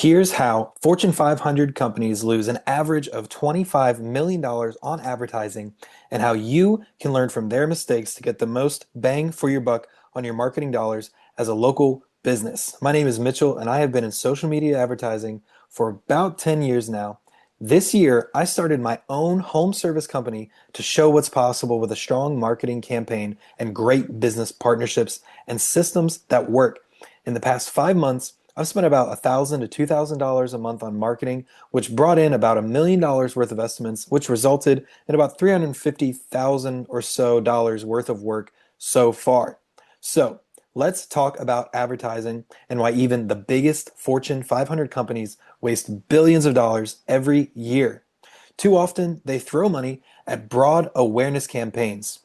Here's how Fortune 500 companies lose an average of $25 million on advertising and how you can learn from their mistakes to get the most bang for your buck on your marketing dollars as a local business. My name is Mitchell, and I have been in social media advertising for about 10 years now. This year, I started my own home service company to show what's possible with a strong marketing campaign and great business partnerships and systems that work. In the past 5 months, I've spent about $1,000 to $2,000 a month on marketing, which brought in about $1 million worth of estimates, which resulted in about $350,000 or so dollars worth of work so far. So let's talk about advertising and why even the biggest Fortune 500 companies waste billions of dollars every year. Too often, they throw money at broad awareness campaigns.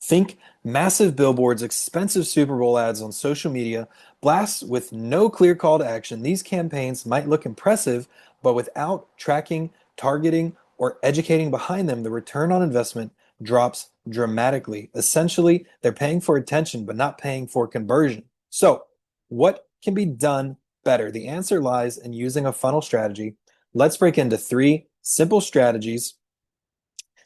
Think massive billboards, expensive Super Bowl ads on social media, blasts with no clear call to action. These campaigns might look impressive, but without tracking, targeting, or educating behind them, the return on investment drops dramatically. Essentially, they're paying for attention, but not paying for conversion. So, what can be done better? The answer lies in using a funnel strategy. Let's break into 3 simple strategies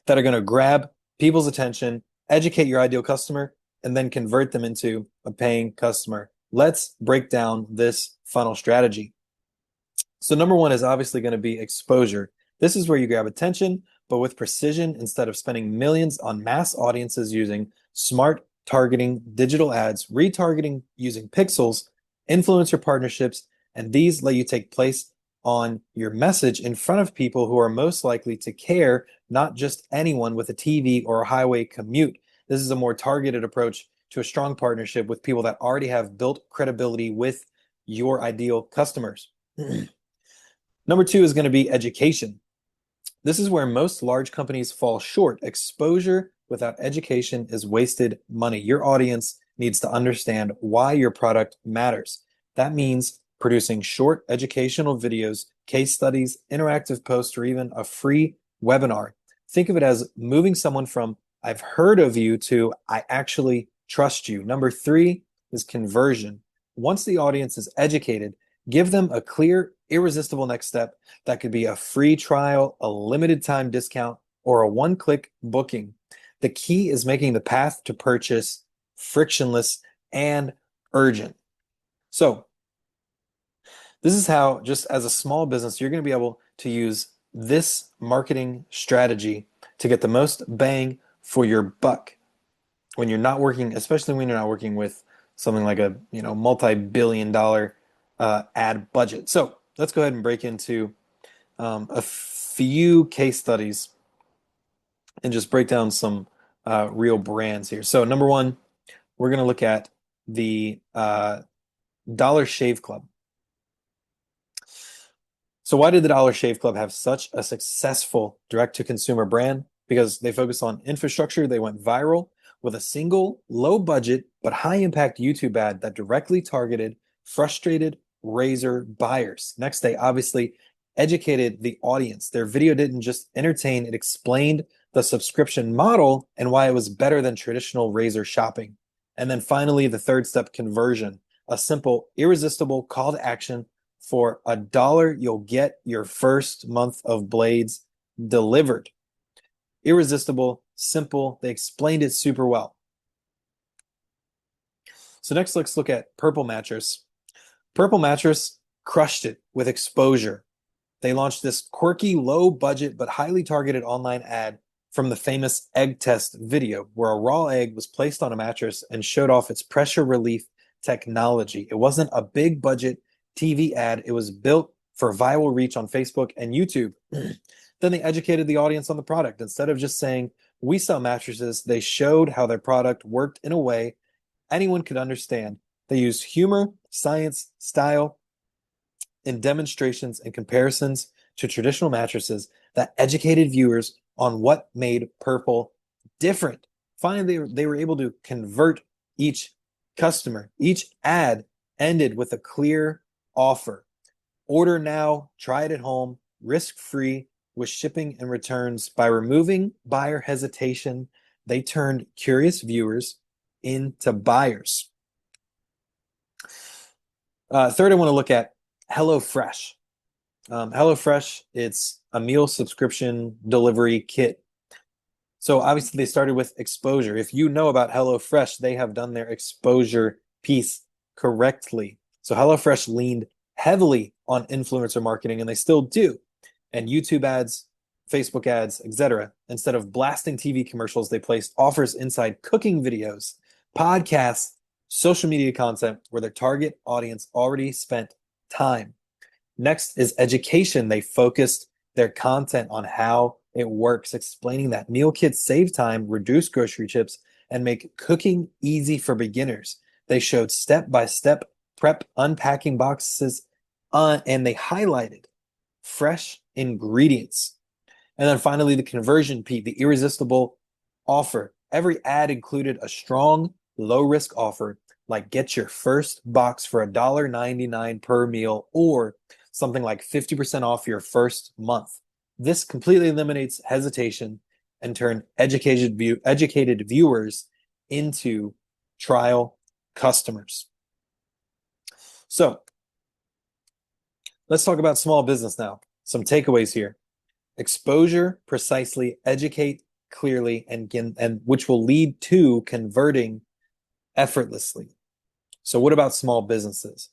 that are going to grab people's attention, educate your ideal customer, and then convert them into a paying customer. Let's break down this funnel strategy. So number one is obviously going to be exposure. This is where you grab attention, but with precision instead of spending millions on mass audiences using smart targeting, digital ads, retargeting using pixels, influencer partnerships, and these let you take place on your message in front of people who are most likely to care, not just anyone with a TV or a highway commute. This is a more targeted approach to a strong partnership with people that already have built credibility with your ideal customers. Number two is going to be education. This is where most large companies fall short. Exposure without education is wasted money. Your audience needs to understand why your product matters. That means producing short educational videos, case studies, interactive posts, or even a free webinar. Think of it as moving someone from I've heard of you to I actually trust you. Number three is conversion. Once the audience is educated, give them a clear, irresistible next step. That could be a free trial, a limited time discount, or a one-click booking. The key is making the path to purchase frictionless and urgent. So this is how, just as a small business, you're going to be able to use this marketing strategy to get the most bang for your buck when you're not working, especially when you're not working with something like a multi-billion-dollar ad budget. So let's go ahead and break into a few case studies and just break down some real brands here. So number one, we're going to look at the Dollar Shave Club. So why did the Dollar Shave Club have such a successful direct-to-consumer brand? Because they focused on infrastructure. They went viral with a single low-budget but high-impact YouTube ad that directly targeted frustrated razor buyers. Next, they obviously educated the audience. Their video didn't just entertain, it explained the subscription model and why it was better than traditional razor shopping. And then finally, the third step, conversion. A simple, irresistible call to action. For $1, you'll get your first month of blades delivered. Irresistible, simple. They explained it super well. So next, let's look at Purple Mattress. Purple Mattress crushed it with exposure. They launched this quirky, low budget, but highly targeted online ad from the famous egg test video, where a raw egg was placed on a mattress and showed off its pressure relief technology. It wasn't a big budget TV ad. It was built for viral reach on Facebook and YouTube. Then they educated the audience on the product. Instead of just saying, we sell mattresses, they showed how their product worked in a way anyone could understand. They used humor, science, style, and demonstrations and comparisons to traditional mattresses that educated viewers on what made Purple different. Finally, they were able to convert each customer. Each ad ended with a clear offer. Order now, try it at home, risk-free with shipping and returns. By removing buyer hesitation, they turned curious viewers into buyers. Third, I want to look at HelloFresh. HelloFresh, it's a meal subscription delivery kit. So obviously they started with exposure. If you know about HelloFresh, they have done their exposure piece correctly. So HelloFresh leaned heavily on influencer marketing, and they still do. And YouTube ads, Facebook ads, etc. Instead of blasting TV commercials, they placed offers inside cooking videos, podcasts, social media content where their target audience already spent time. Next is education. They focused their content on how it works, explaining that meal kits save time, reduce grocery trips, and make cooking easy for beginners. They showed step-by-step prep, unpacking boxes, and they highlighted fresh ingredients. And then finally, the conversion Pete, the irresistible offer. Every ad included a strong, low-risk offer, like get your first box for $1.99 per meal, or something like 50% off your first month. This completely eliminates hesitation and turn educated viewers into trial customers. So let's talk about small business now. Some takeaways here. Exposure, precisely, educate clearly, and which will lead to converting effortlessly. So what about small businesses?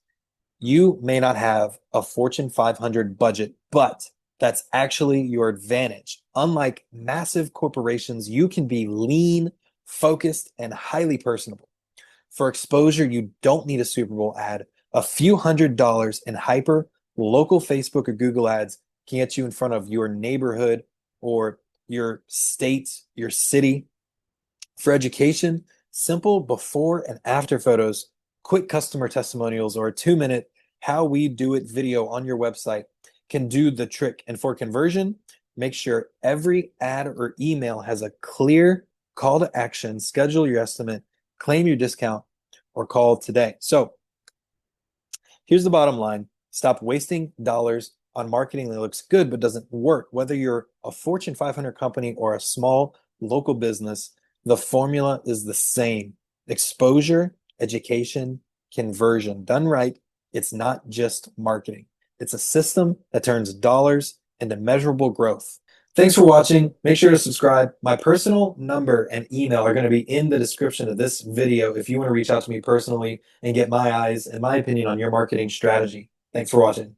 You may not have a Fortune 500 budget, but that's actually your advantage. Unlike massive corporations, you can be lean, focused, and highly personable. For exposure, you don't need a Super Bowl ad. A few $100s in hyper local Facebook or Google ads can get you in front of your neighborhood or your state, your city. For education, simple before and after photos, quick customer testimonials, or a 2-minute how we do it video on your website can do the trick. And for conversion, make sure every ad or email has a clear call to action, schedule your estimate, claim your discount, or call today. So here's the bottom line. Stop wasting dollars on marketing that looks good but doesn't work. Whether you're a Fortune 500 company or a small local business, the formula is the same. Exposure, education, conversion. Done right, it's not just marketing. It's a system that turns dollars into measurable growth. Thanks for watching. Make sure to subscribe. My personal number and email are going to be in the description of this video if you want to reach out to me personally and get my eyes and my opinion on your marketing strategy. Thanks for watching.